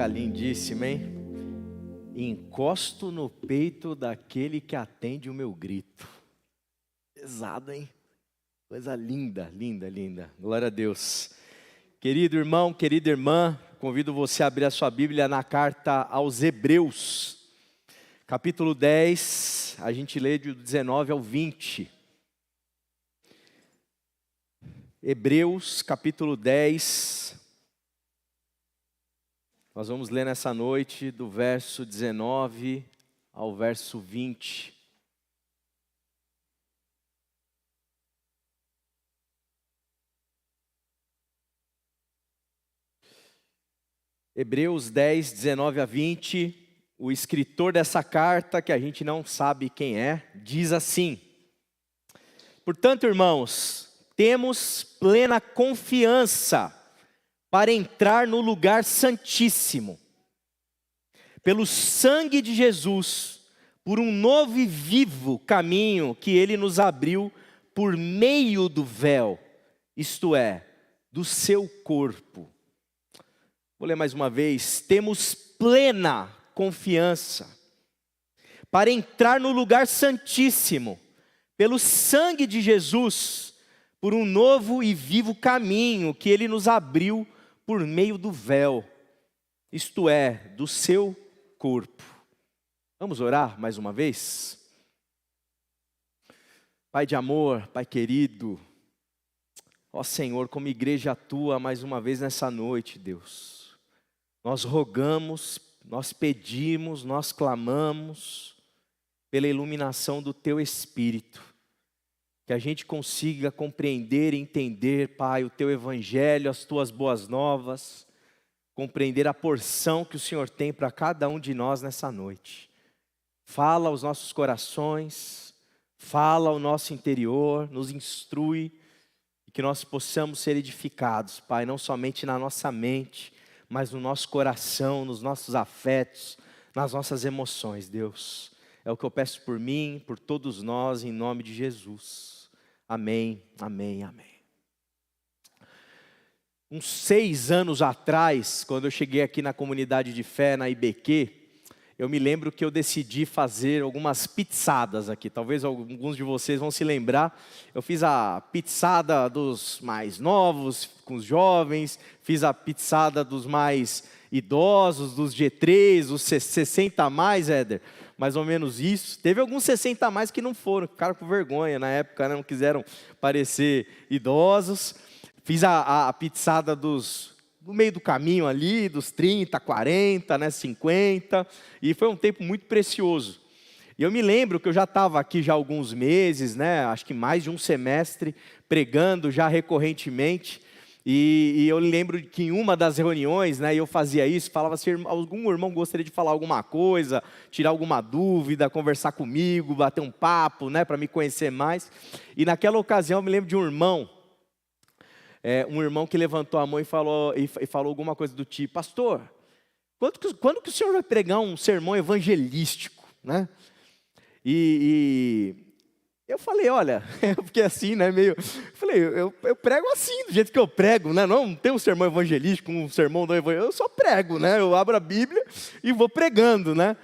música lindíssima, hein? Encosto no peito daquele que atende o meu grito. Pesado, hein? Coisa linda, linda, linda. Glória a Deus. Querido irmão, querida irmã, convido você a abrir a sua Bíblia na carta aos Hebreus. Capítulo 10, a gente lê do 19 ao 20. Hebreus, capítulo 10. Nós vamos ler nessa noite do verso 19 ao verso 20. Hebreus 10, 19 a 20, o escritor dessa carta, que a gente não sabe quem é, diz assim: portanto, irmãos, temos plena confiança para entrar no lugar santíssimo, pelo sangue de Jesus, por um novo e vivo caminho que Ele nos abriu por meio do véu, isto é, do seu corpo. Vou ler mais uma vez. Temos plena confiança para entrar no lugar santíssimo, pelo sangue de Jesus, por um novo e vivo caminho que Ele nos abriu por meio do véu, isto é, do seu corpo. Vamos orar mais uma vez? Pai de amor, Pai querido, ó Senhor, como igreja tua mais uma vez nessa noite, Deus, nós rogamos, nós pedimos, nós clamamos pela iluminação do Teu Espírito, que a gente consiga compreender e entender, Pai, o Teu Evangelho, as Tuas boas novas, compreender a porção que o Senhor tem para cada um de nós nessa noite. Fala aos nossos corações, fala ao nosso interior, nos instrui, e que nós possamos ser edificados, Pai, não somente na nossa mente, mas no nosso coração, nos nossos afetos, nas nossas emoções, Deus. É o que eu peço por mim, por todos nós, em nome de Jesus. Amém, amém, amém. Uns 6 anos atrás, quando eu cheguei aqui na comunidade de fé, na IBQ, eu me lembro que eu decidi fazer algumas pizzadas aqui. Talvez alguns de vocês vão se lembrar. Eu fiz a pizzada dos mais novos, com os jovens. Fiz a pizzada dos mais idosos, dos G3, os 60 a mais, Éder. Mais ou menos isso. Teve alguns 60 a mais que não foram, ficaram com vergonha na época, né? Não quiseram parecer idosos. Fiz a pizzada no meio do caminho ali, dos 30, 40, né, 50. E foi um tempo muito precioso. E eu me lembro que eu já estava aqui já há alguns meses, né? Acho que mais de um semestre, pregando já recorrentemente. E eu lembro que em uma das reuniões, né, eu fazia isso, falava assim: algum irmão gostaria de falar alguma coisa, tirar alguma dúvida, conversar comigo, bater um papo, né, para me conhecer mais. E naquela ocasião eu me lembro de um irmão que levantou a mão e falou alguma coisa do tipo: pastor, quando que o senhor vai pregar um sermão evangelístico, né? E eu falei, olha, eu fiquei assim, né, eu prego assim, do jeito que eu prego, né, não tem um sermão evangelístico, um sermão do evangelho, eu só prego, né, eu abro a Bíblia e vou pregando, né.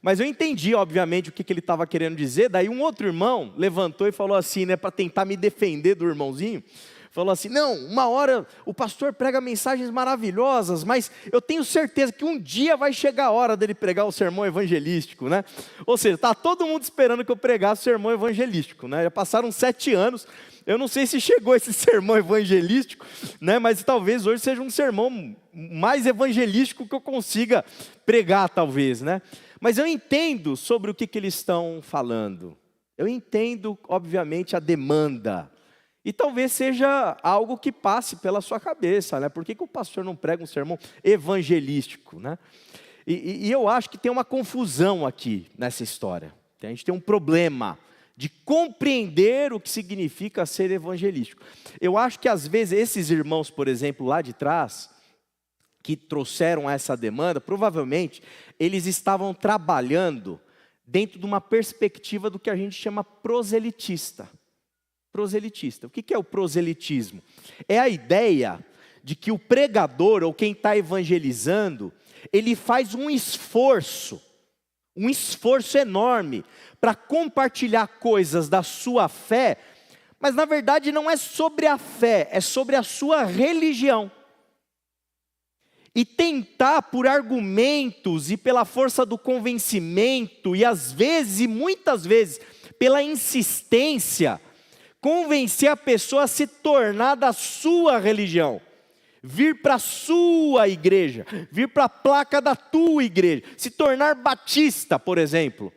Mas eu entendi, obviamente, o que ele estava querendo dizer. Daí um outro irmão levantou e falou assim, né, para tentar me defender do irmãozinho, falou assim: não, uma hora o pastor prega mensagens maravilhosas, mas eu tenho certeza que um dia vai chegar a hora dele pregar o sermão evangelístico, né? Ou seja, está todo mundo esperando que eu pregasse o sermão evangelístico, né? Já passaram 7 anos, eu não sei se chegou esse sermão evangelístico, né? Mas talvez hoje seja um sermão mais evangelístico que eu consiga pregar, talvez, né? Mas eu entendo sobre o que eles estão falando. Eu entendo, obviamente, a demanda. E talvez seja algo que passe pela sua cabeça, né? Por que o pastor não prega um sermão evangelístico, né? E eu acho que tem uma confusão aqui nessa história. A gente tem um problema de compreender o que significa ser evangelístico. Eu acho que às vezes esses irmãos, por exemplo, lá de trás, que trouxeram essa demanda, provavelmente eles estavam trabalhando dentro de uma perspectiva do que a gente chama proselitista. Proselitista. O que é o proselitismo? É a ideia de que o pregador, ou quem está evangelizando, ele faz um esforço enorme para compartilhar coisas da sua fé, mas na verdade não é sobre a fé, é sobre a sua religião. E tentar por argumentos e pela força do convencimento, e às vezes, e muitas vezes, pela insistência, convencer a pessoa a se tornar da sua religião. Vir para a sua igreja, vir para a placa da tua igreja, se tornar batista, por exemplo.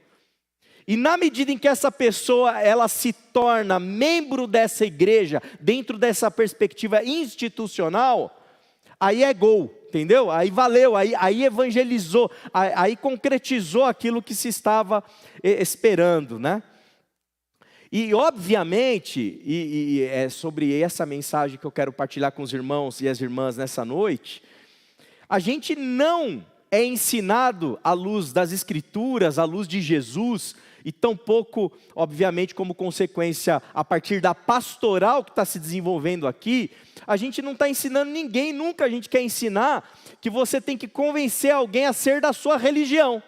E na medida em que essa pessoa, ela se torna membro dessa igreja, dentro dessa perspectiva institucional, aí é gol, entendeu? Aí valeu, aí evangelizou, aí concretizou aquilo que se estava esperando, né? E obviamente, e é sobre essa mensagem que eu quero partilhar com os irmãos e as irmãs nessa noite, a gente não é ensinado à luz das Escrituras, à luz de Jesus, e tampouco, obviamente, como consequência, a partir da pastoral que está se desenvolvendo aqui, a gente não está ensinando ninguém, nunca a gente quer ensinar que você tem que convencer alguém a ser da sua religião.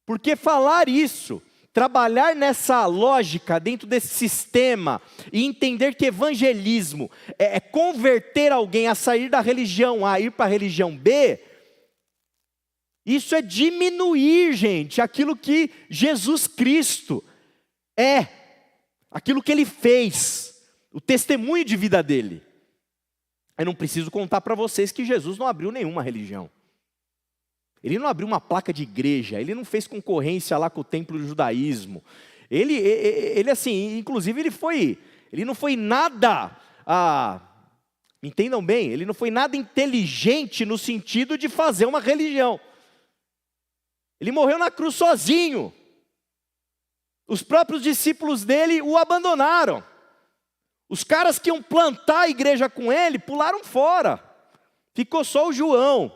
Porque falar isso, trabalhar nessa lógica, dentro desse sistema, e entender que evangelismo é converter alguém a sair da religião A, ir para a religião B, isso é diminuir, gente, aquilo que Jesus Cristo é, aquilo que Ele fez, o testemunho de vida dEle. Eu não preciso contar para vocês que Jesus não abriu nenhuma religião. Ele não abriu uma placa de igreja, ele não fez concorrência lá com o templo do judaísmo. Ele assim, inclusive ele não foi nada, me entendam bem, ele não foi nada inteligente no sentido de fazer uma religião. Ele morreu na cruz sozinho. Os próprios discípulos dele o abandonaram. Os caras que iam plantar a igreja com ele pularam fora. Ficou só o João.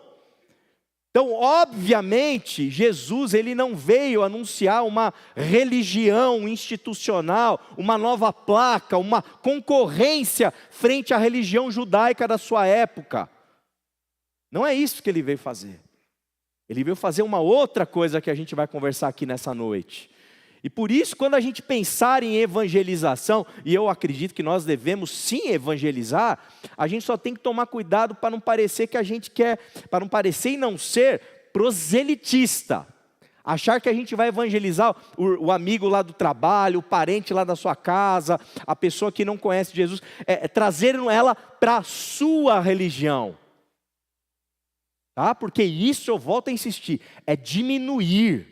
Então, obviamente, Jesus ele não veio anunciar uma religião institucional, uma nova placa, uma concorrência frente à religião judaica da sua época. Não é isso que ele veio fazer. Ele veio fazer uma outra coisa que a gente vai conversar aqui nessa noite. E por isso, quando a gente pensar em evangelização, e eu acredito que nós devemos sim evangelizar, a gente só tem que tomar cuidado para não parecer que a gente quer, para não parecer e não ser proselitista. Achar que a gente vai evangelizar o amigo lá do trabalho, o parente lá da sua casa, a pessoa que não conhece Jesus, trazer ela para a sua religião. Tá? Porque isso, eu volto a insistir, é diminuir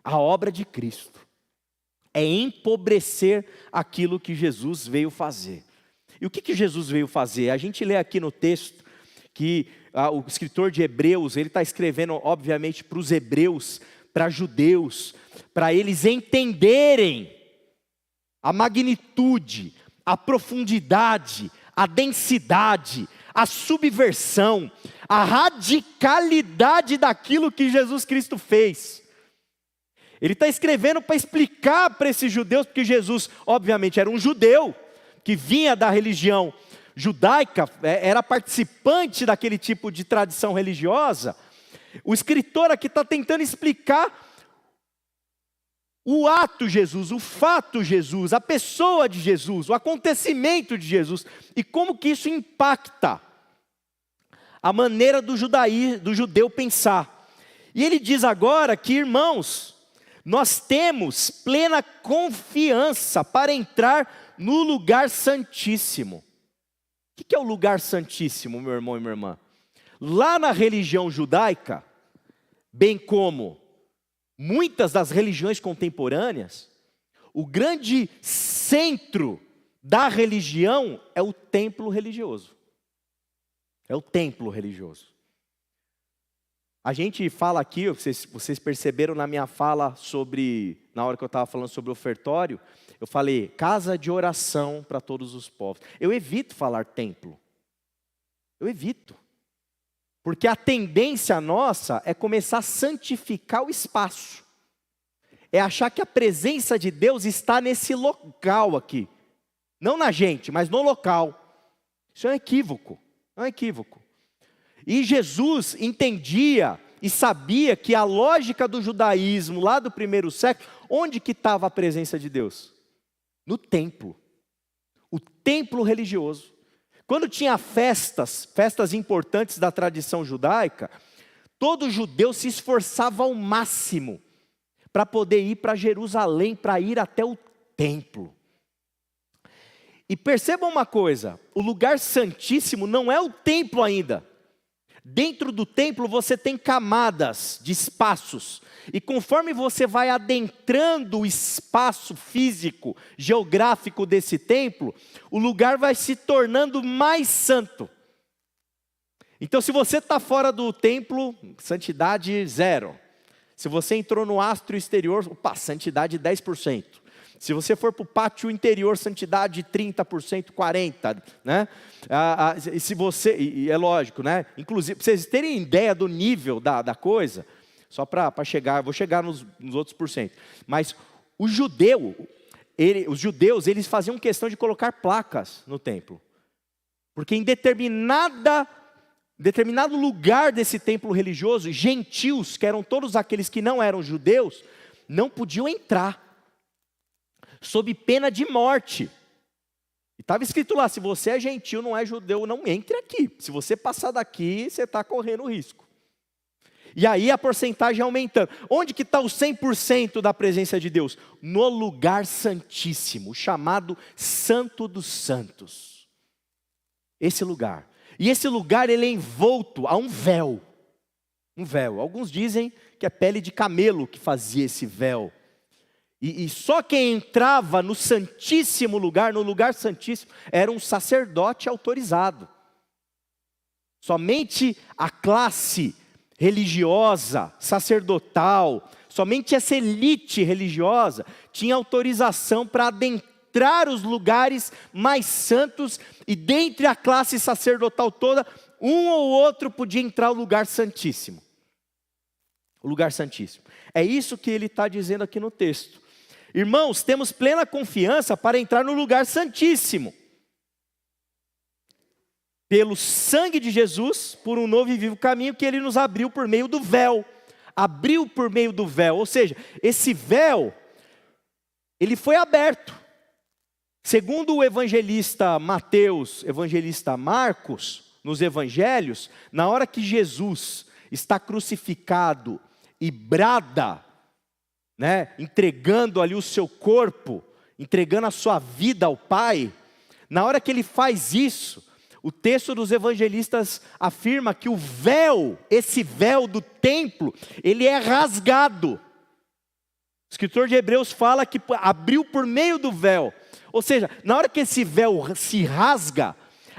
a obra de Cristo. É empobrecer aquilo que Jesus veio fazer. E o que Jesus veio fazer? A gente lê aqui no texto que o escritor de Hebreus, ele está escrevendo obviamente para os hebreus, para judeus, para eles entenderem a magnitude, a profundidade, a densidade, a subversão, a radicalidade daquilo que Jesus Cristo fez. Ele está escrevendo para explicar para esses judeus, porque Jesus, obviamente, era um judeu, que vinha da religião judaica, era participante daquele tipo de tradição religiosa. O escritor aqui está tentando explicar o ato Jesus, o fato Jesus, a pessoa de Jesus, o acontecimento de Jesus, e como que isso impacta a maneira do judeu pensar. E ele diz agora que, irmãos, nós temos plena confiança para entrar no lugar santíssimo. O que é o lugar santíssimo, meu irmão e minha irmã? Lá na religião judaica, bem como muitas das religiões contemporâneas, o grande centro da religião é o templo religioso. É o templo religioso. A gente fala aqui, vocês perceberam na minha fala na hora que eu estava falando sobre o ofertório, eu falei, casa de oração para todos os povos. Eu evito falar templo. Eu evito. Porque a tendência nossa é começar a santificar o espaço. É achar que a presença de Deus está nesse local aqui. Não na gente, mas no local. Isso é um equívoco. É um equívoco. E Jesus entendia e sabia que a lógica do judaísmo lá do primeiro século, onde que estava a presença de Deus? No templo. O templo religioso. Quando tinha festas importantes da tradição judaica, todo judeu se esforçava ao máximo para poder ir para Jerusalém, para ir até o templo. E percebam uma coisa, o lugar santíssimo não é o templo ainda. Dentro do templo você tem camadas de espaços, e conforme você vai adentrando o espaço físico, geográfico desse templo, o lugar vai se tornando mais santo. Então se você está fora do templo, santidade 0. Se você entrou no átrio exterior, santidade 10%. Se você for para o pátio interior, santidade 30%, 40%, né? Se você, e é lógico, né? Inclusive, para vocês terem ideia do nível da coisa, só para chegar, vou chegar nos outros porcento. Mas os judeus, eles faziam questão de colocar placas no templo. Porque em determinado lugar desse templo religioso, gentios, que eram todos aqueles que não eram judeus, não podiam entrar, sob pena de morte. E estava escrito lá, se você é gentil, não é judeu, não entre aqui. Se você passar daqui, você está correndo risco. E aí a porcentagem aumentando. Onde que está o 100% da presença de Deus? No lugar santíssimo, chamado Santo dos Santos. Esse lugar. E esse lugar ele é envolto a um véu. Um véu. Alguns dizem que é pele de camelo que fazia esse véu. E só quem entrava no santíssimo lugar, no lugar santíssimo, era um sacerdote autorizado. Somente a classe religiosa, sacerdotal, somente essa elite religiosa tinha autorização para adentrar os lugares mais santos, e dentre a classe sacerdotal toda, um ou outro podia entrar no lugar santíssimo. O lugar santíssimo. É isso que ele está dizendo aqui no texto. Irmãos, temos plena confiança para entrar no lugar santíssimo. Pelo sangue de Jesus, por um novo e vivo caminho que Ele nos abriu por meio do véu. Abriu por meio do véu, ou seja, esse véu, ele foi aberto. Segundo o evangelista Mateus, evangelista Marcos, nos evangelhos, na hora que Jesus está crucificado e brada, né, entregando ali o seu corpo, entregando a sua vida ao Pai, na hora que ele faz isso, o texto dos evangelistas afirma que o véu, esse véu do templo, ele é rasgado. O escritor de Hebreus fala que abriu por meio do véu, ou seja, na hora que esse véu se rasga,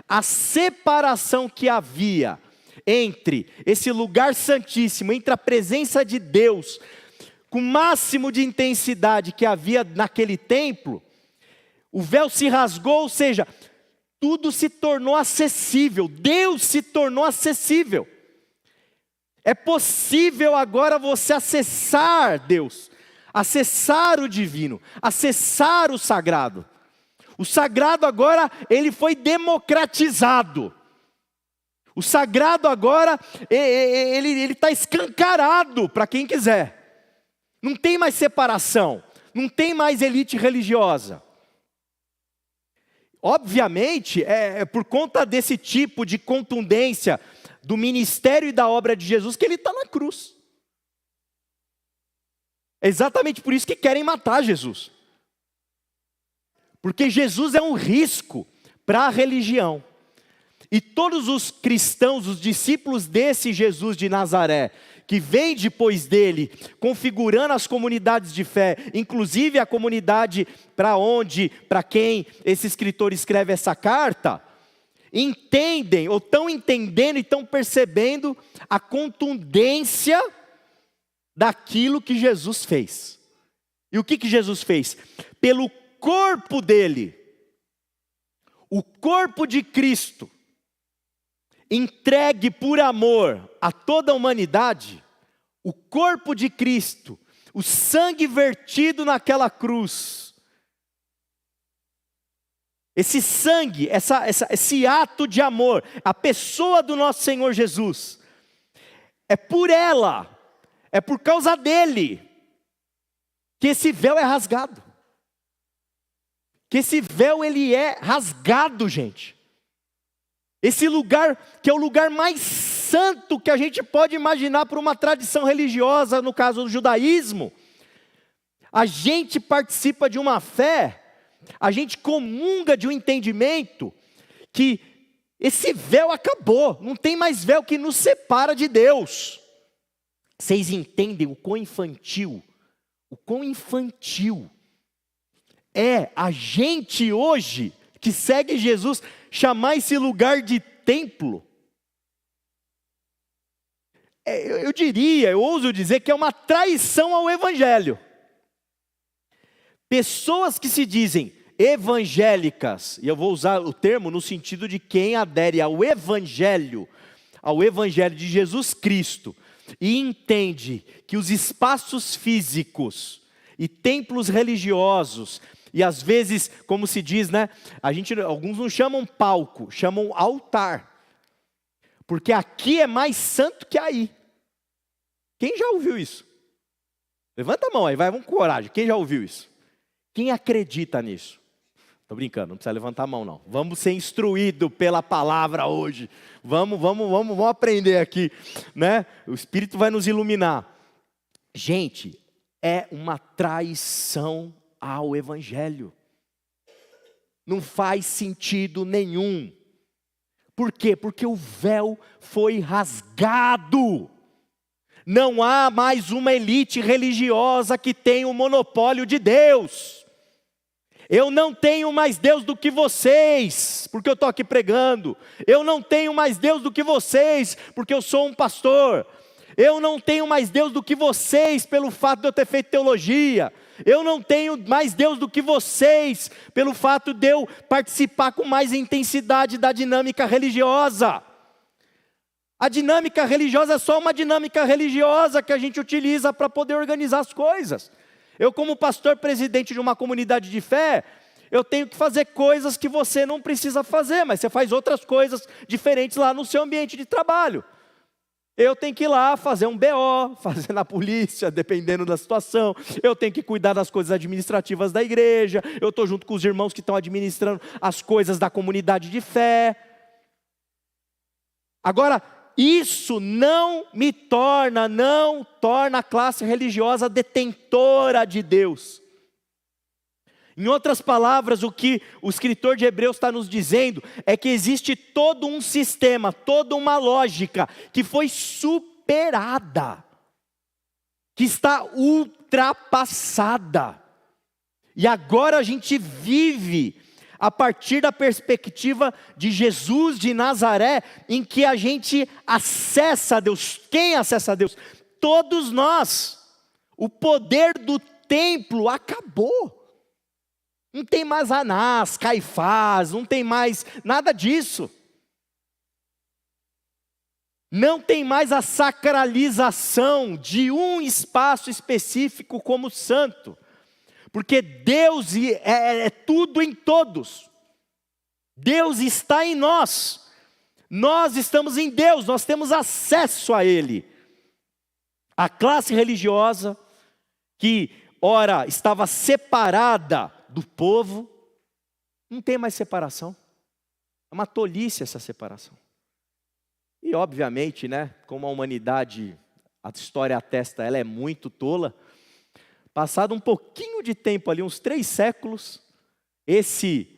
a separação que havia entre esse lugar santíssimo, entre a presença de Deus, com o máximo de intensidade que havia naquele templo, o véu se rasgou, ou seja, tudo se tornou acessível, Deus se tornou acessível. É possível agora você acessar Deus, acessar o divino, acessar o sagrado. O sagrado agora, ele foi democratizado. O sagrado agora, ele está escancarado para quem quiser. Não tem mais separação, não tem mais elite religiosa. Obviamente, é por conta desse tipo de contundência do ministério e da obra de Jesus que ele está na cruz. É exatamente por isso que querem matar Jesus. Porque Jesus é um risco para a religião. E todos os cristãos, os discípulos desse Jesus de Nazaré, que vem depois dele, configurando as comunidades de fé, inclusive a comunidade para quem esse escritor escreve essa carta, entendem, ou estão entendendo e estão percebendo a contundência daquilo que Jesus fez. E o que Jesus fez? Pelo corpo dele, o corpo de Cristo, entregue por amor a toda a humanidade, o corpo de Cristo, o sangue vertido naquela cruz, esse sangue, esse ato de amor, a pessoa do nosso Senhor Jesus, é por ela, é por causa dele, que esse véu é rasgado. Que esse véu ele é rasgado, gente. Esse lugar, que é o lugar mais santo que a gente pode imaginar para uma tradição religiosa, no caso do judaísmo. A gente participa de uma fé, a gente comunga de um entendimento que esse véu acabou, não tem mais véu que nos separa de Deus. Vocês entendem o quão infantil é a gente hoje, que segue Jesus, chamar esse lugar de templo? Eu ouso dizer que é uma traição ao Evangelho. Pessoas que se dizem evangélicas, e eu vou usar o termo no sentido de quem adere ao Evangelho de Jesus Cristo, e entende que os espaços físicos e templos religiosos, e às vezes, como se diz, né, alguns não chamam palco, chamam altar, porque aqui é mais santo que aí. Quem já ouviu isso? Levanta a mão aí, vamos com coragem. Quem já ouviu isso? Quem acredita nisso? Estou brincando, não precisa levantar a mão não. Vamos ser instruídos pela palavra hoje. Vamos aprender aqui, né? O Espírito vai nos iluminar. Gente, é uma traição ao Evangelho. Não faz sentido nenhum. Por quê? Porque o véu foi rasgado. Não há mais uma elite religiosa que tenha o monopólio de Deus. Eu não tenho mais Deus do que vocês, porque eu estou aqui pregando. Eu não tenho mais Deus do que vocês, porque eu sou um pastor. Eu não tenho mais Deus do que vocês, pelo fato de eu ter feito teologia. Eu não tenho mais Deus do que vocês, pelo fato de eu participar com mais intensidade da dinâmica religiosa. A dinâmica religiosa é só uma dinâmica religiosa que a gente utiliza para poder organizar as coisas. Eu, como pastor presidente de uma comunidade de fé, eu tenho que fazer coisas que você não precisa fazer, mas você faz outras coisas diferentes lá no seu ambiente de trabalho. Eu tenho que ir lá fazer um BO, fazer na polícia, dependendo da situação. Eu tenho que cuidar das coisas administrativas da igreja. Eu estou junto com os irmãos que estão administrando as coisas da comunidade de fé. Agora, isso não torna a classe religiosa detentora de Deus. Em outras palavras, o que o escritor de Hebreus está nos dizendo é que existe todo um sistema, toda uma lógica que foi superada, que está ultrapassada. E agora a gente vive a partir da perspectiva de Jesus de Nazaré, em que a gente acessa a Deus. Quem acessa a Deus? Todos nós. O poder do templo acabou. Não tem mais Anás, Caifás, não tem mais nada disso. Não tem mais a sacralização de um espaço específico como santo. Porque Deus é tudo em todos. Deus está em nós. Nós estamos em Deus, nós temos acesso a Ele. A classe religiosa, que ora estava separada do povo, não tem mais separação. É uma tolice essa separação. E obviamente, né, como a humanidade, a história atesta, ela é muito tola. Passado um pouquinho de tempo ali, uns 3 séculos,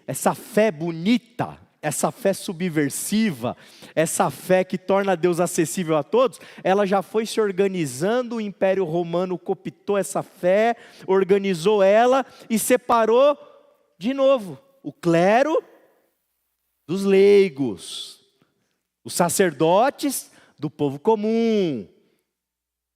essa fé bonita, essa fé subversiva, essa fé que torna Deus acessível a todos, ela já foi se organizando, o Império Romano cooptou essa fé, organizou ela e separou de novo o clero dos leigos, os sacerdotes do povo comum.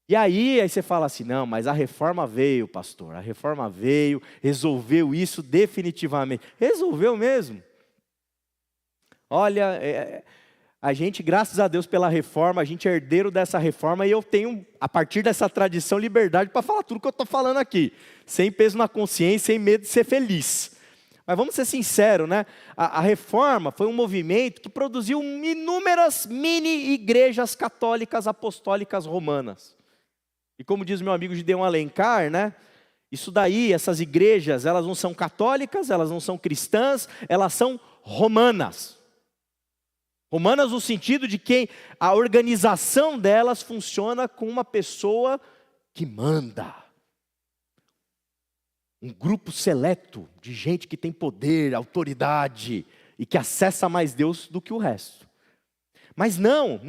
E aí você fala assim, não, mas a reforma veio, pastor, a reforma veio, resolveu isso definitivamente. Resolveu mesmo. Olha, a gente, graças a Deus pela reforma, a gente é herdeiro dessa reforma e eu tenho, a partir dessa tradição, liberdade para falar tudo que eu estou falando aqui. Sem peso na consciência, sem medo de ser feliz. Mas vamos ser sinceros, né? A reforma foi um movimento que produziu inúmeras mini-igrejas católicas apostólicas romanas. E como diz meu amigo Gideon Alencar, né? Isso daí, essas igrejas, elas não são católicas, elas não são cristãs, elas são romanas. Romanas no sentido de que a organização delas funciona com uma pessoa que manda. Um grupo seleto de gente que tem poder, autoridade e que acessa mais Deus do que o resto. Mas não,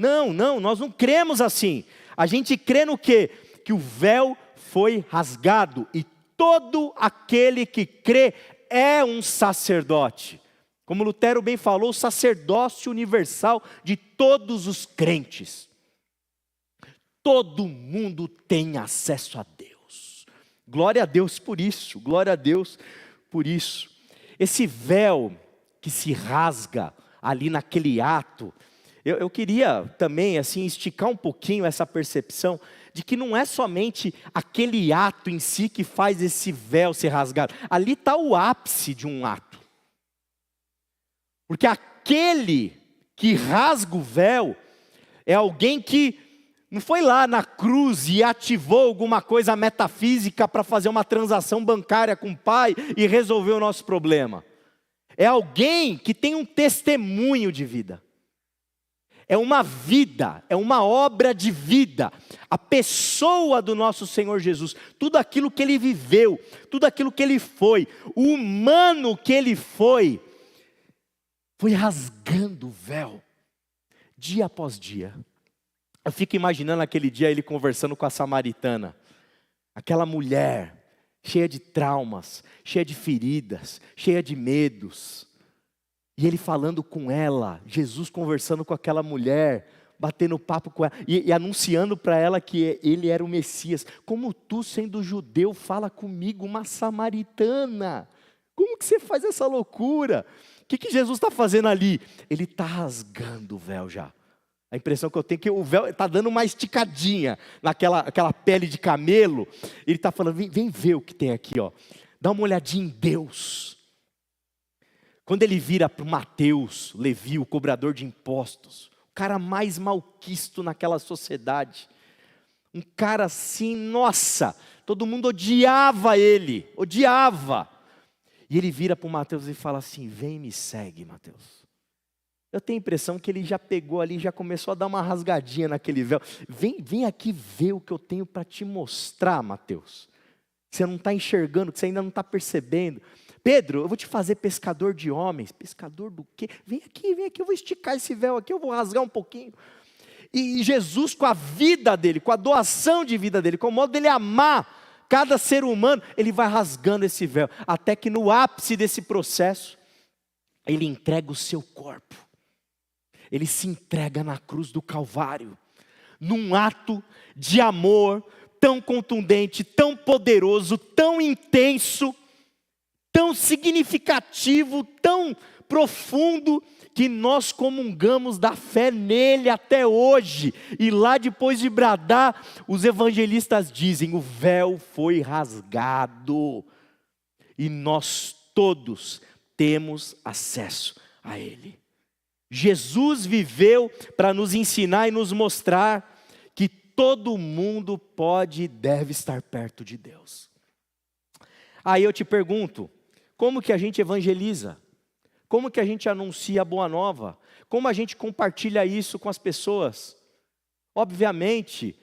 nós não cremos assim. A gente crê no quê? Que o véu foi rasgado e todo aquele que crê é um sacerdote. Como Lutero bem falou, o sacerdócio universal de todos os crentes. Todo mundo tem acesso a Deus. Glória a Deus por isso, glória a Deus por isso. Esse véu que se rasga ali naquele ato, eu queria também assim esticar um pouquinho essa percepção de que não é somente aquele ato em si que faz esse véu ser rasgado. Ali está o ápice de um ato. Porque aquele que rasga o véu é alguém que não foi lá na cruz e ativou alguma coisa metafísica para fazer uma transação bancária com o Pai e resolver o nosso problema. É alguém que tem um testemunho de vida. É uma vida, é uma obra de vida. A pessoa do nosso Senhor Jesus, tudo aquilo que Ele viveu, tudo aquilo que Ele foi, o humano que Ele foi rasgando o véu, dia após dia. Eu fico imaginando aquele dia ele conversando com a samaritana, aquela mulher, cheia de traumas, cheia de feridas, cheia de medos, e ele falando com ela, Jesus conversando com aquela mulher, batendo papo com ela, e anunciando para ela que ele era o Messias. Como tu, sendo judeu, fala comigo, uma samaritana? Como que você faz essa loucura? O que Jesus está fazendo ali? Ele está rasgando o véu já. A impressão que eu tenho é que o véu está dando uma esticadinha naquela pele de camelo. Ele está falando, vem ver o que tem aqui, ó. Dá uma olhadinha em Deus. Quando ele vira para o Mateus, Levi, o cobrador de impostos, o cara mais malquisto naquela sociedade. Um cara assim, nossa, todo mundo odiava ele, odiava. E ele vira para o Mateus e fala assim, vem e me segue, Mateus. Eu tenho a impressão que ele já pegou ali, já começou a dar uma rasgadinha naquele véu. Vem aqui ver o que eu tenho para te mostrar, Mateus. Você não está enxergando, que você ainda não está percebendo. Pedro, eu vou te fazer pescador de homens. Pescador do quê? Vem aqui, eu vou esticar esse véu aqui, eu vou rasgar um pouquinho. E Jesus, com a vida dele, com a doação de vida dele, com o modo dele amar cada ser humano, ele vai rasgando esse véu, até que no ápice desse processo, ele entrega o seu corpo. Ele se entrega na cruz do Calvário, num ato de amor tão contundente, tão poderoso, tão intenso, tão significativo, tão profundo, que nós comungamos da fé nele até hoje. E lá depois de bradar, os evangelistas dizem, o véu foi rasgado, e nós todos temos acesso a ele. Jesus viveu para nos ensinar e nos mostrar que todo mundo pode e deve estar perto de Deus. Aí eu te pergunto, como que a gente evangeliza? Como que a gente anuncia a boa nova? Como a gente compartilha isso com as pessoas? Obviamente,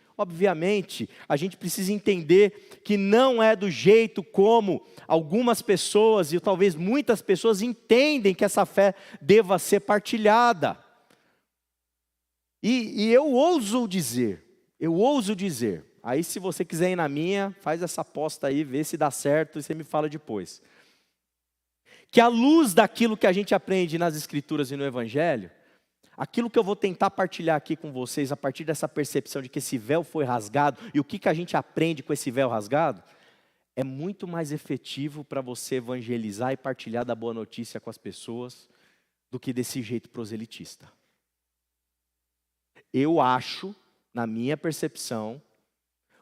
a gente precisa entender que não é do jeito como algumas pessoas, e talvez muitas pessoas, entendem que essa fé deva ser partilhada. E eu ouso dizer, aí se você quiser ir na minha, faz essa aposta aí, vê se dá certo e você me fala depois. Que à luz daquilo que a gente aprende nas Escrituras e no Evangelho, aquilo que eu vou tentar partilhar aqui com vocês, a partir dessa percepção de que esse véu foi rasgado, e o que a gente aprende com esse véu rasgado, é muito mais efetivo para você evangelizar e partilhar da boa notícia com as pessoas, do que desse jeito proselitista. Eu acho, na minha percepção,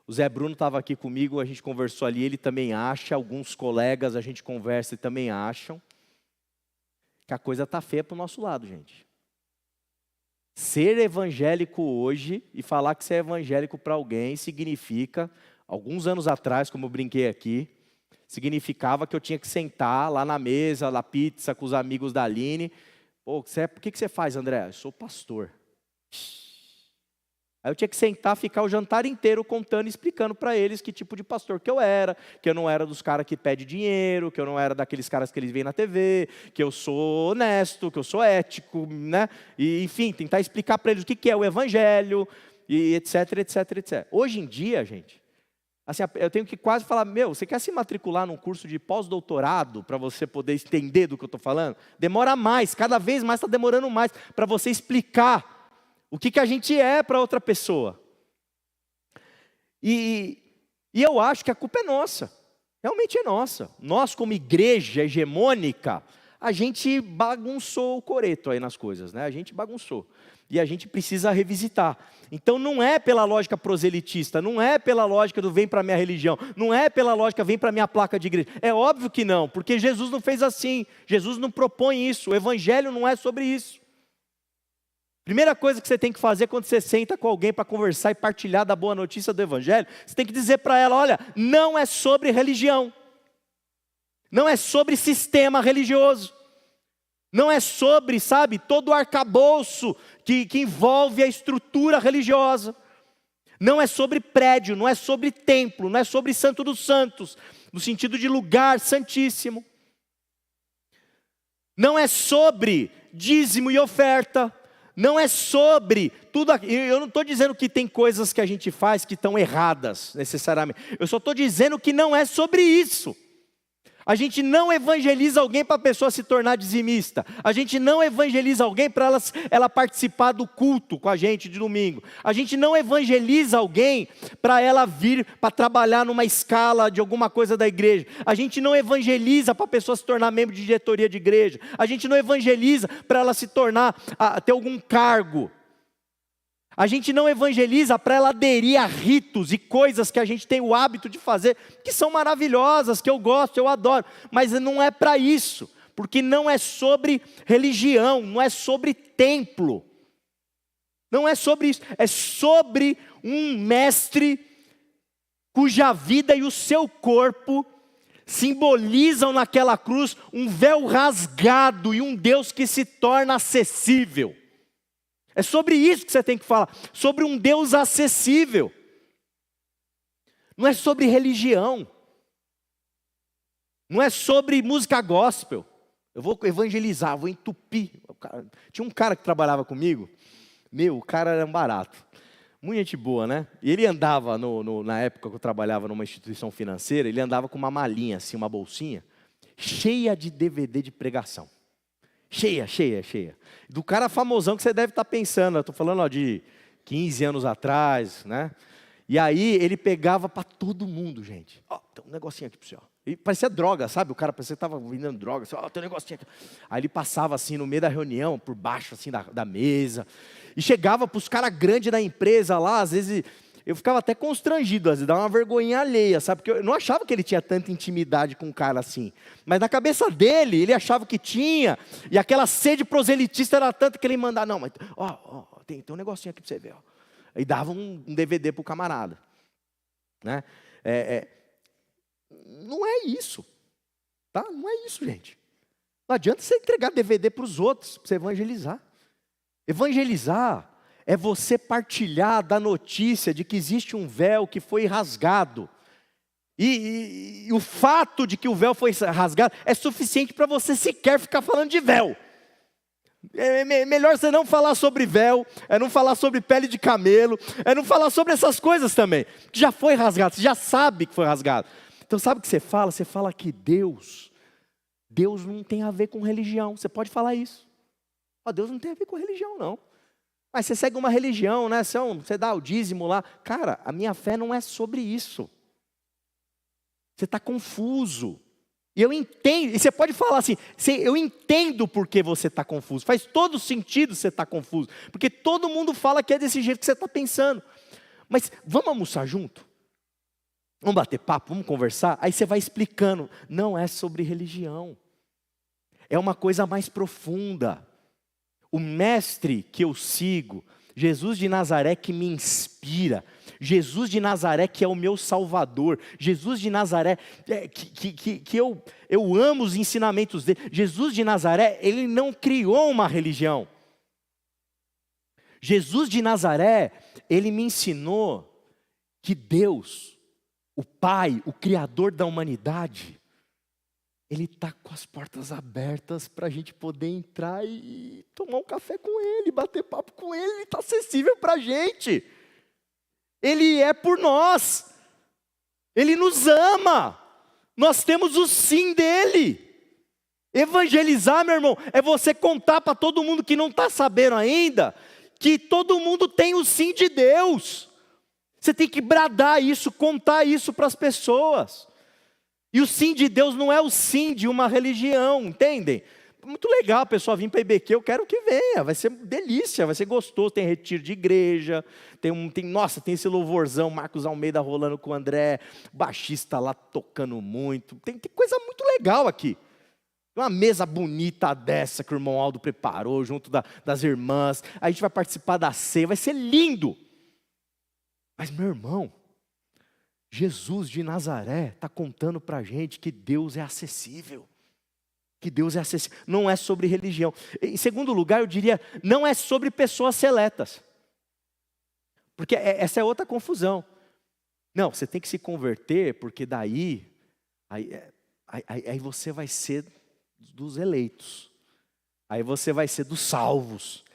o Zé Bruno estava aqui comigo, a gente conversou ali, ele também acha, alguns colegas a gente conversa e também acham, que a coisa está feia para o nosso lado, gente. Ser evangélico hoje e falar que você é evangélico para alguém significa, alguns anos atrás, como eu brinquei aqui, significava que eu tinha que sentar lá na mesa, na pizza, com os amigos da Aline. Pô, por que você faz, André? Eu sou pastor. Aí eu tinha que sentar, ficar o jantar inteiro contando e explicando para eles que tipo de pastor que eu era, que eu não era dos caras que pede dinheiro, que eu não era daqueles caras que eles veem na TV, que eu sou honesto, que eu sou ético, né? E, enfim, tentar explicar para eles o que é o evangelho, e etc, etc, etc. Hoje em dia, gente, assim, eu tenho que quase falar, você quer se matricular num curso de pós-doutorado para você poder entender do que eu estou falando? Demora mais, cada vez mais está demorando mais para você explicar o que a gente é para outra pessoa. E eu acho que a culpa é nossa. Realmente é nossa. Nós, como igreja hegemônica, a gente bagunçou o coreto aí nas coisas, né? A gente bagunçou. E a gente precisa revisitar. Então não é pela lógica proselitista, não é pela lógica do vem para a minha religião, não é pela lógica vem para a minha placa de igreja. É óbvio que não, porque Jesus não fez assim. Jesus não propõe isso. O evangelho não é sobre isso. Primeira coisa que você tem que fazer quando você senta com alguém para conversar e partilhar da boa notícia do evangelho, você tem que dizer para ela, olha, não é sobre religião. Não é sobre sistema religioso. Não é sobre, sabe, todo o arcabouço que envolve a estrutura religiosa. Não é sobre prédio, não é sobre templo, não é sobre Santo dos Santos, no sentido de lugar santíssimo. Não é sobre dízimo e oferta. Não é sobre tudo aquilo. Eu não estou dizendo que tem coisas que a gente faz que estão erradas, necessariamente. Eu só estou dizendo que não é sobre isso. A gente não evangeliza alguém para a pessoa se tornar dizimista. A gente não evangeliza alguém para ela participar do culto com a gente de domingo. A gente não evangeliza alguém para ela vir para trabalhar numa escala de alguma coisa da igreja. A gente não evangeliza para a pessoa se tornar membro de diretoria de igreja. A gente não evangeliza para ela se tornar, ter algum cargo. A gente não evangeliza para ela aderir a ritos e coisas que a gente tem o hábito de fazer, que são maravilhosas, que eu gosto, eu adoro, mas não é para isso, porque não é sobre religião, não é sobre templo, não é sobre isso, é sobre um mestre cuja vida e o seu corpo simbolizam naquela cruz um véu rasgado e um Deus que se torna acessível. É sobre isso que você tem que falar, sobre um Deus acessível. Não é sobre religião. Não é sobre música gospel. Eu vou evangelizar, vou entupir. Tinha um cara que trabalhava comigo, o cara era um barato. Muita gente boa, né? E ele andava, na época que eu trabalhava numa instituição financeira, ele andava com uma malinha, assim, uma bolsinha, cheia de DVD de pregação. Cheia. Do cara famosão que você deve estar pensando, eu estou falando de 15 anos atrás, né? E aí ele pegava para todo mundo, gente. Tem um negocinho aqui para você, E parecia droga, sabe? O cara parecia que estava vendendo droga. Tem um negocinho aqui. Aí ele passava assim no meio da reunião, por baixo assim da mesa. E chegava para os caras grandes da empresa lá, às vezes eu ficava até constrangido, às vezes dava uma vergonha alheia, sabe? Porque eu não achava que ele tinha tanta intimidade com um cara assim. Mas na cabeça dele, ele achava que tinha. E aquela sede proselitista era tanta que ele mandava, não, mas tem um negocinho aqui para você ver. E dava um DVD para o camarada. Né? Não é isso. Tá? Não é isso, gente. Não adianta você entregar DVD para os outros, para você evangelizar. Evangelizar é você partilhar da notícia de que existe um véu que foi rasgado. E o fato de que o véu foi rasgado é suficiente para você sequer ficar falando de véu. É melhor você não falar sobre véu, é não falar sobre pele de camelo, é não falar sobre essas coisas também. Que já foi rasgado, você já sabe que foi rasgado. Então sabe o que você fala? Você fala que Deus não tem a ver com religião. Você pode falar isso. Deus não tem a ver com religião, não. Mas você segue uma religião, né? Você dá o dízimo lá. Cara, a minha fé não é sobre isso. Você está confuso. E eu entendo, e você pode falar assim, eu entendo por que você está confuso. Faz todo sentido você estar confuso. Porque todo mundo fala que é desse jeito que você está pensando. Mas vamos almoçar junto? Vamos bater papo, vamos conversar? Aí você vai explicando. Não é sobre religião. É uma coisa mais profunda. O mestre que eu sigo, Jesus de Nazaré que me inspira, Jesus de Nazaré que é o meu Salvador, Jesus de Nazaré que eu amo os ensinamentos dele. Jesus de Nazaré, ele não criou uma religião. Jesus de Nazaré, ele me ensinou que Deus, o Pai, o Criador da humanidade, Ele está com as portas abertas para a gente poder entrar e tomar um café com Ele, bater papo com Ele. Ele está acessível para a gente. Ele é por nós. Ele nos ama. Nós temos o sim dEle. Evangelizar, meu irmão, é você contar para todo mundo que não está sabendo ainda, que todo mundo tem o sim de Deus. Você tem que bradar isso, contar isso para as pessoas. E o sim de Deus não é o sim de uma religião, entendem? Muito legal a pessoa vir para a IBQ, eu quero que venha, vai ser delícia, vai ser gostoso, tem retiro de igreja, nossa, tem esse louvorzão, Marcos Almeida rolando com o André, baixista lá tocando muito, tem coisa muito legal aqui. Uma mesa bonita dessa que o irmão Aldo preparou, junto das irmãs, a gente vai participar da ceia, vai ser lindo. Mas meu irmão, Jesus de Nazaré está contando para a gente que Deus é acessível. Que Deus é acessível. Não é sobre religião. Em segundo lugar, eu diria, não é sobre pessoas seletas. Porque essa é outra confusão. Não, você tem que se converter, porque daí você vai ser dos eleitos. Aí você vai ser dos salvos.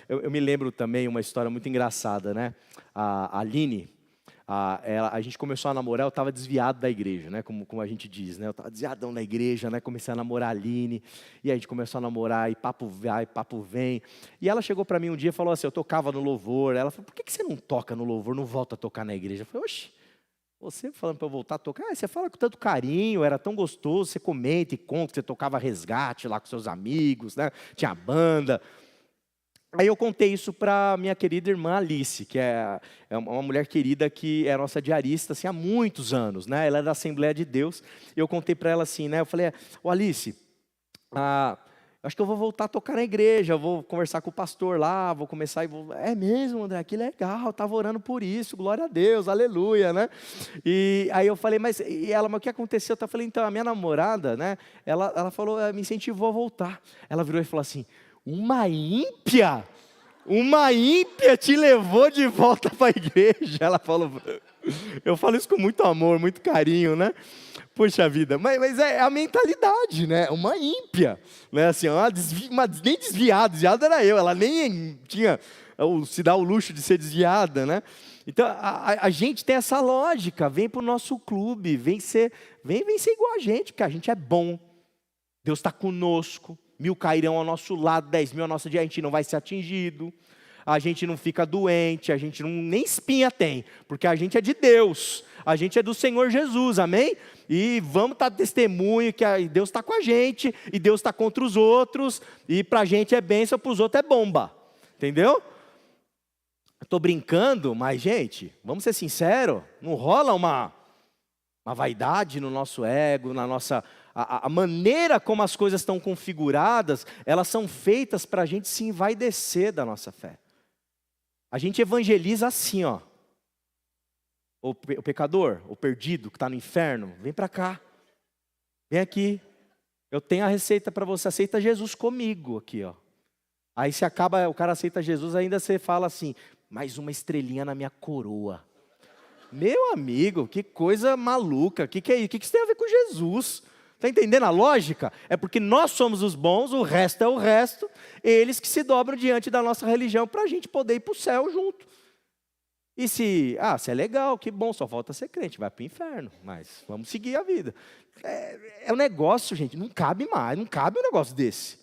Eu me lembro também uma história muito engraçada, né? A Aline, a gente começou a namorar, eu estava desviado da igreja, né? Como a gente diz, né? Eu estava desviadão da igreja, né? Comecei a namorar a Aline, e a gente começou a namorar, e papo vai, papo vem. E ela chegou para mim um dia e falou assim, eu tocava no louvor. Ela falou, por que você não toca no louvor, não volta a tocar na igreja? Eu falei, oxe, você falando para eu voltar a tocar? Você fala com tanto carinho, era tão gostoso, você comenta e conta que você tocava resgate lá com seus amigos, né? Tinha banda. Aí eu contei isso para minha querida irmã Alice, que é uma mulher querida que é nossa diarista assim, há muitos anos, né? Ela é da Assembleia de Deus. E eu contei para ela assim, né? Eu falei, Alice, acho que eu vou voltar a tocar na igreja, eu vou conversar com o pastor lá, vou começar e vou... É mesmo, André, que legal, estava orando por isso, glória a Deus, aleluia, né? E aí eu falei, mas o que aconteceu? Eu falei, então, a minha namorada, né? Ela falou, me incentivou a voltar. Ela virou e falou assim, uma ímpia te levou de volta para a igreja. Ela falou, eu falo isso com muito amor, muito carinho, né? Poxa vida, mas é a mentalidade, né? Uma ímpia, né? Assim, nem desviada era eu, ela nem tinha se dá o luxo de ser desviada, né? Então a gente tem essa lógica, vem para o nosso clube, vem ser igual a gente, porque a gente é bom, Deus está conosco. 1000 cairão ao nosso lado, 10.000 ao nosso dia, a gente não vai ser atingido, a gente não fica doente, a gente nem espinha tem, porque a gente é de Deus, a gente é do Senhor Jesus, amém? E vamos estar testemunho que Deus está com a gente, e Deus está contra os outros, e para a gente é bênção, para os outros é bomba, entendeu? Estou brincando, mas gente, vamos ser sinceros, não rola uma vaidade no nosso ego, na nossa... A maneira como as coisas estão configuradas, elas são feitas para a gente se envaidecer da nossa fé. A gente evangeliza assim, ó. O pecador, o perdido que está no inferno, vem para cá. Vem aqui. Eu tenho a receita para você, aceita Jesus comigo aqui, ó. Aí se acaba, o cara aceita Jesus, ainda você fala assim, mais uma estrelinha na minha coroa. Meu amigo, que coisa maluca, o que é isso? O que isso tem a ver com Jesus? Está entendendo a lógica? É porque nós somos os bons, o resto é o resto, eles que se dobram diante da nossa religião para a gente poder ir para o céu junto. E se é legal, que bom, só falta ser crente, vai para o inferno, mas vamos seguir a vida. É um negócio, gente, não cabe mais, não cabe um negócio desse.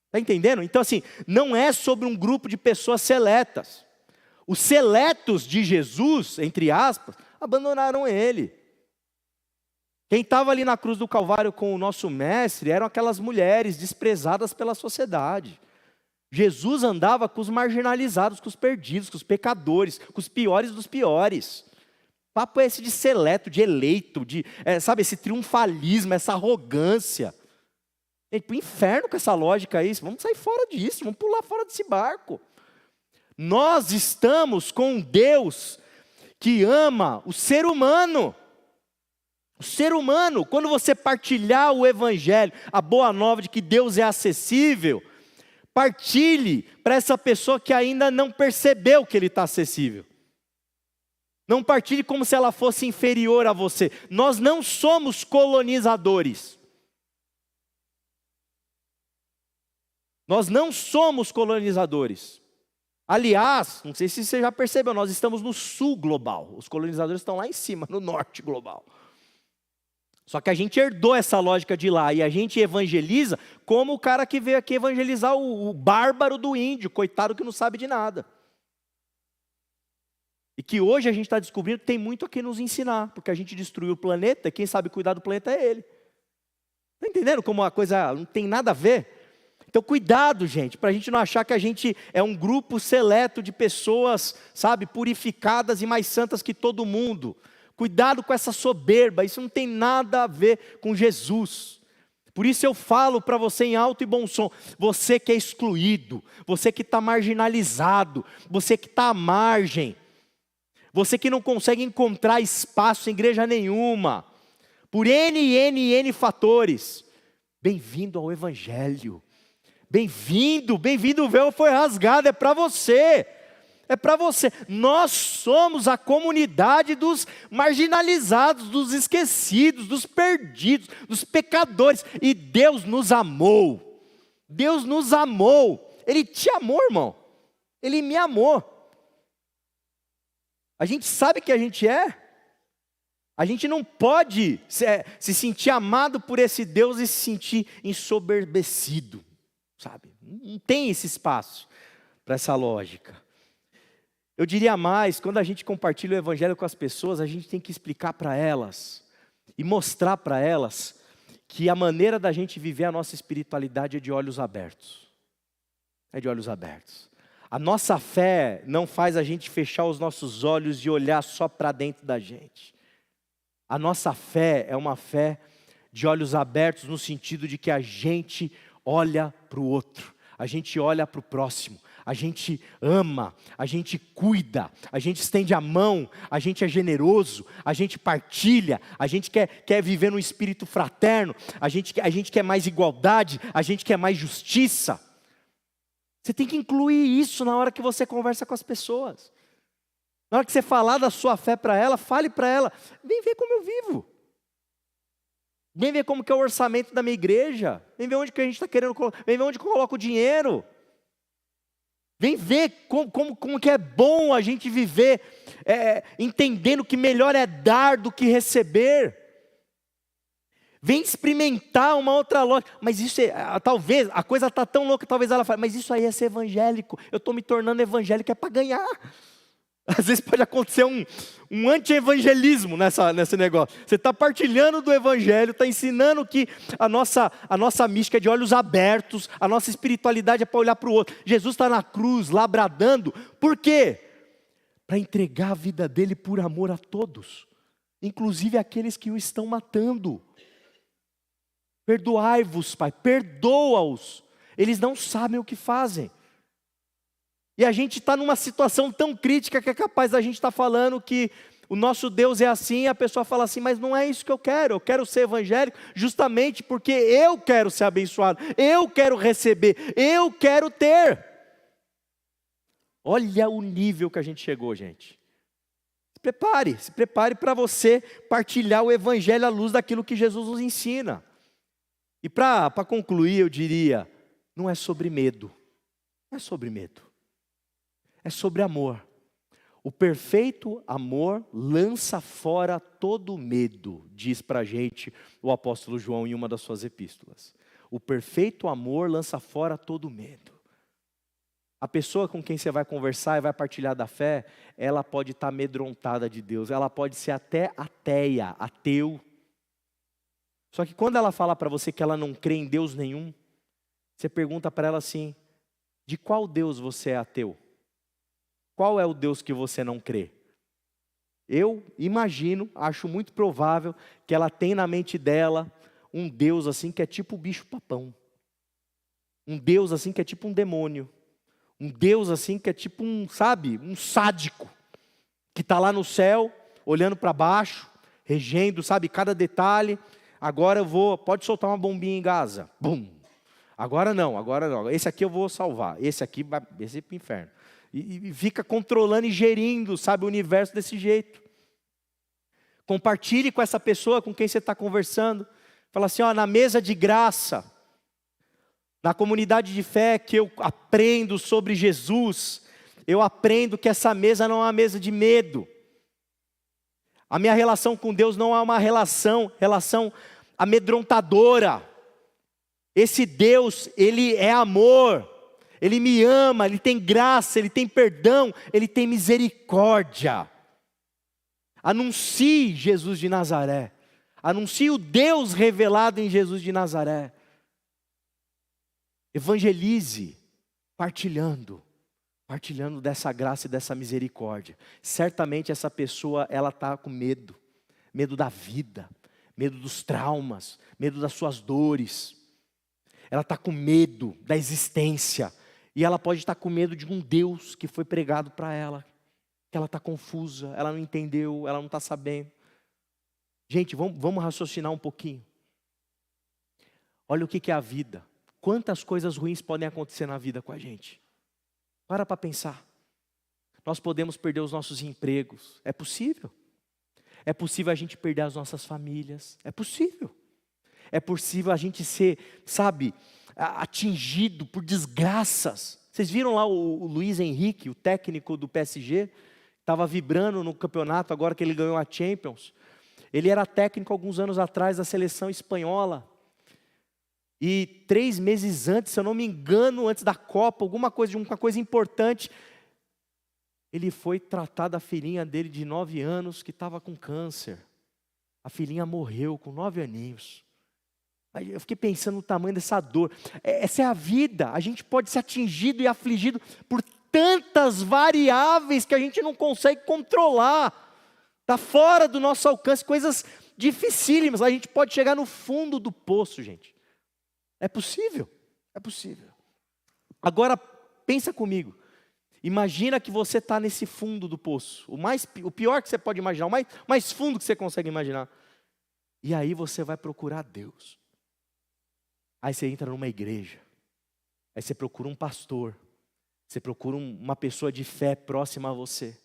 Está entendendo? Então assim, não é sobre um grupo de pessoas seletas. Os seletos de Jesus, entre aspas, abandonaram ele. Quem estava ali na cruz do Calvário com o nosso mestre eram aquelas mulheres desprezadas pela sociedade. Jesus andava com os marginalizados, com os perdidos, com os pecadores, com os piores dos piores. Papo é esse de seleto, de eleito, sabe, esse triunfalismo, essa arrogância. Gente, para o inferno com essa lógica aí, vamos sair fora disso, vamos pular fora desse barco. Nós estamos com um Deus que ama o ser humano. O ser humano, quando você partilhar o evangelho, a boa nova de que Deus é acessível, partilhe para essa pessoa que ainda não percebeu que Ele está acessível. Não partilhe como se ela fosse inferior a você. Nós não somos colonizadores. Nós não somos colonizadores. Aliás, não sei se você já percebeu, nós estamos no sul global. Os colonizadores estão lá em cima, no norte global. Só que a gente herdou essa lógica de lá e a gente evangeliza como o cara que veio aqui evangelizar o bárbaro do índio, coitado que não sabe de nada. E que hoje a gente está descobrindo que tem muito a que nos ensinar, porque a gente destruiu o planeta e quem sabe cuidar do planeta é ele. Está entendendo como a coisa não tem nada a ver? Então cuidado, gente, para a gente não achar que a gente é um grupo seleto de pessoas, sabe, purificadas e mais santas que todo mundo. Cuidado com essa soberba, isso não tem nada a ver com Jesus. Por isso eu falo para você em alto e bom som, você que é excluído, você que está marginalizado, você que está à margem, você que não consegue encontrar espaço em igreja nenhuma, por N fatores, bem-vindo ao Evangelho. Bem-vindo, o véu foi rasgado, é para você. É para você. Nós somos a comunidade dos marginalizados, dos esquecidos, dos perdidos, dos pecadores. E Deus nos amou. Deus nos amou. Ele te amou, irmão. Ele me amou. A gente sabe que a gente é. A gente não pode se sentir amado por esse Deus e se sentir ensoberbecido. Sabe? Não tem esse espaço para essa lógica. Eu diria mais, quando a gente compartilha o evangelho com as pessoas, a gente tem que explicar para elas e mostrar para elas que a maneira da gente viver a nossa espiritualidade é de olhos abertos. É de olhos abertos. A nossa fé não faz a gente fechar os nossos olhos e olhar só para dentro da gente. A nossa fé é uma fé de olhos abertos no sentido de que a gente olha para o outro, a gente olha para o próximo, a gente ama, a gente cuida, a gente estende a mão, a gente é generoso, a gente partilha, a gente quer viver num espírito fraterno, a gente quer mais igualdade, a gente quer mais justiça. Você tem que incluir isso na hora que você conversa com as pessoas. Na hora que você falar da sua fé para ela, fale para ela, vem ver como eu vivo. Vem ver como que é o orçamento da minha igreja. Vem ver onde que a gente está querendo colocar. Vem ver onde que eu coloco o dinheiro. Vem ver como que é bom a gente viver, entendendo que melhor é dar do que receber. Vem experimentar uma outra lógica. Mas isso talvez, a coisa está tão louca, talvez ela fale, mas isso aí é ser evangélico. Eu estou me tornando evangélico, é para ganhar. Às vezes pode acontecer um anti-evangelismo nesse negócio. Você está partilhando do evangelho, está ensinando que a nossa mística é de olhos abertos, a nossa espiritualidade é para olhar para o outro. Jesus está na cruz, lá bradando. Por quê? Para entregar a vida dele por amor a todos, inclusive aqueles que o estão matando. Perdoai-vos, Pai, perdoa-os. Eles não sabem o que fazem. E a gente está numa situação tão crítica que é capaz da gente estar falando que o nosso Deus é assim, e a pessoa fala assim, mas não é isso que eu quero ser evangélico justamente porque eu quero ser abençoado, eu quero receber, eu quero ter. Olha o nível que a gente chegou, gente. Se prepare para você partilhar o evangelho à luz daquilo que Jesus nos ensina. E para concluir, eu diria, não é sobre medo, não é sobre medo. É sobre amor. O perfeito amor lança fora todo medo, diz para a gente o apóstolo João em uma das suas epístolas. O perfeito amor lança fora todo medo. A pessoa com quem você vai conversar e vai partilhar da fé, ela pode estar amedrontada de Deus, ela pode ser até ateia, ateu. Só que quando ela fala para você que ela não crê em Deus nenhum, você pergunta para ela assim, de qual Deus você é ateu? Qual é o Deus que você não crê? Eu imagino, acho muito provável que ela tem na mente dela um Deus assim que é tipo bicho papão. Um Deus assim que é tipo um demônio. Um Deus assim que é tipo um, sabe, um sádico. Que está lá no céu, olhando para baixo, regendo, sabe, cada detalhe. Agora eu vou, pode soltar uma bombinha em Gaza. Bum. Agora não. Esse aqui eu vou salvar. Esse aqui vai para o inferno. E fica controlando e gerindo, sabe, o universo desse jeito. Compartilhe com essa pessoa com quem você está conversando. Fala assim, ó, na mesa de graça, na comunidade de fé que eu aprendo sobre Jesus, eu aprendo que essa mesa não é uma mesa de medo. A minha relação com Deus não é uma relação amedrontadora. Esse Deus, Ele é amor. Ele me ama, Ele tem graça, Ele tem perdão, Ele tem misericórdia. Anuncie Jesus de Nazaré. Anuncie o Deus revelado em Jesus de Nazaré. Evangelize, partilhando dessa graça e dessa misericórdia. Certamente essa pessoa, ela está com medo. Medo da vida, medo dos traumas, medo das suas dores. Ela está com medo da existência. E ela pode estar com medo de um Deus que foi pregado para ela. Que ela está confusa, ela não entendeu, ela não está sabendo. Gente, vamos raciocinar um pouquinho. Olha o que é a vida. Quantas coisas ruins podem acontecer na vida com a gente. Para pensar. Nós podemos perder os nossos empregos. É possível. É possível a gente perder as nossas famílias. É possível. É possível a gente ser, sabe, atingido por desgraças. Vocês viram lá o Luiz Henrique, o técnico do PSG, estava vibrando no campeonato agora que ele ganhou a Champions. Ele era técnico alguns anos atrás da seleção espanhola. E 3 meses antes, se eu não me engano, antes da Copa, uma coisa importante, ele foi tratar da filhinha dele de 9 anos que estava com câncer. A filhinha morreu com 9 aninhos. Aí eu fiquei pensando no tamanho dessa dor. Essa é a vida. A gente pode ser atingido e afligido por tantas variáveis que a gente não consegue controlar. Está fora do nosso alcance, coisas dificílimas. A gente pode chegar no fundo do poço, gente. É possível, é possível. Agora, pensa comigo. Imagina que você está nesse fundo do poço. O pior que você pode imaginar, o mais fundo que você consegue imaginar. E aí você vai procurar Deus. Aí você entra numa igreja. Aí você procura um pastor. Você procura uma pessoa de fé próxima a você.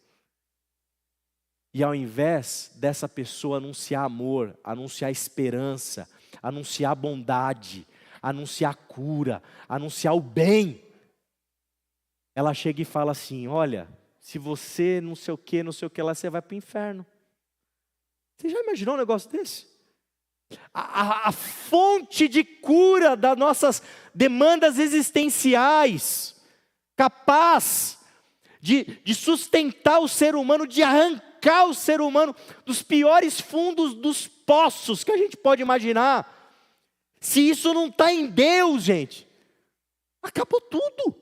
E ao invés dessa pessoa anunciar amor, anunciar esperança, anunciar bondade, anunciar cura, anunciar o bem, ela chega e fala assim, olha, se você não sei o que lá, você vai para o inferno. Você já imaginou um negócio desse? A fonte de cura das nossas demandas existenciais, capaz de sustentar o ser humano, de arrancar o ser humano dos piores fundos dos poços que a gente pode imaginar. Se isso não está em Deus, gente, acabou tudo.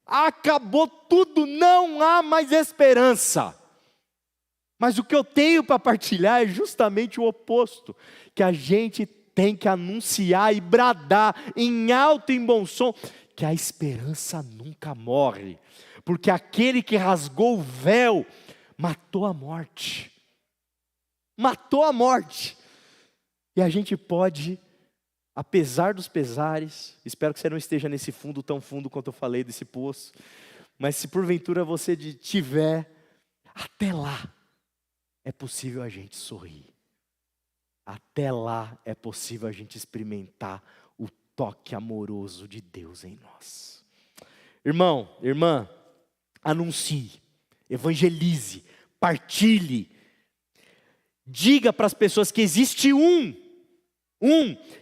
Acabou tudo, não há mais esperança. Mas o que eu tenho para partilhar é justamente o oposto, que a gente tem que anunciar e bradar em alto e em bom som, que a esperança nunca morre, porque aquele que rasgou o véu, matou a morte. Matou a morte. E a gente pode, apesar dos pesares, espero que você não esteja nesse fundo tão fundo quanto eu falei desse poço, mas se porventura você tiver, até lá é possível a gente sorrir. Até lá é possível a gente experimentar o toque amoroso de Deus em nós. Irmão, irmã, anuncie, evangelize, partilhe. Diga para as pessoas que existe um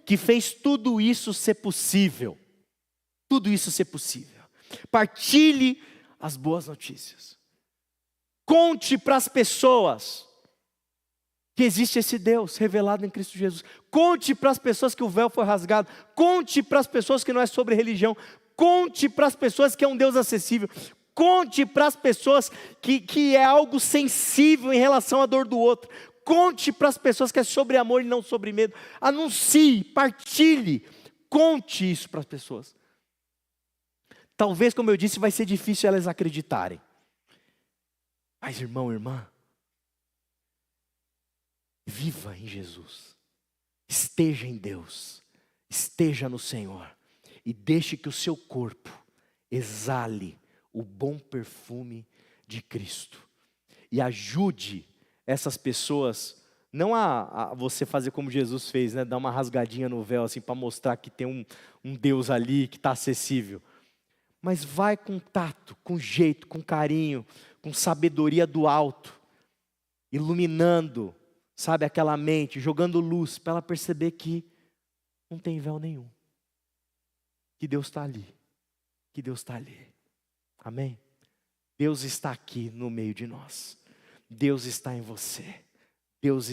que fez tudo isso ser possível. Tudo isso ser possível. Partilhe as boas notícias. Conte para as pessoas que existe esse Deus revelado em Cristo Jesus. Conte para as pessoas que o véu foi rasgado. Conte para as pessoas que não é sobre religião. Conte para as pessoas que é um Deus acessível. Conte para as pessoas que é algo sensível em relação à dor do outro. Conte para as pessoas que é sobre amor e não sobre medo. Anuncie, partilhe, conte isso para as pessoas. Talvez, como eu disse, vai ser difícil elas acreditarem. Mas irmão, irmã, viva em Jesus. Esteja em Deus. Esteja no Senhor. E deixe que o seu corpo exale o bom perfume de Cristo. E ajude essas pessoas, não a você fazer como Jesus fez, né? Dar uma rasgadinha no véu assim para mostrar que tem um Deus ali que está acessível. Mas vai com tato, com jeito, com carinho, com sabedoria do alto, iluminando, sabe, aquela mente, jogando luz para ela perceber que não tem véu nenhum. Que Deus está ali. Que Deus está ali. Amém? Deus está aqui no meio de nós. Deus está em você. Deus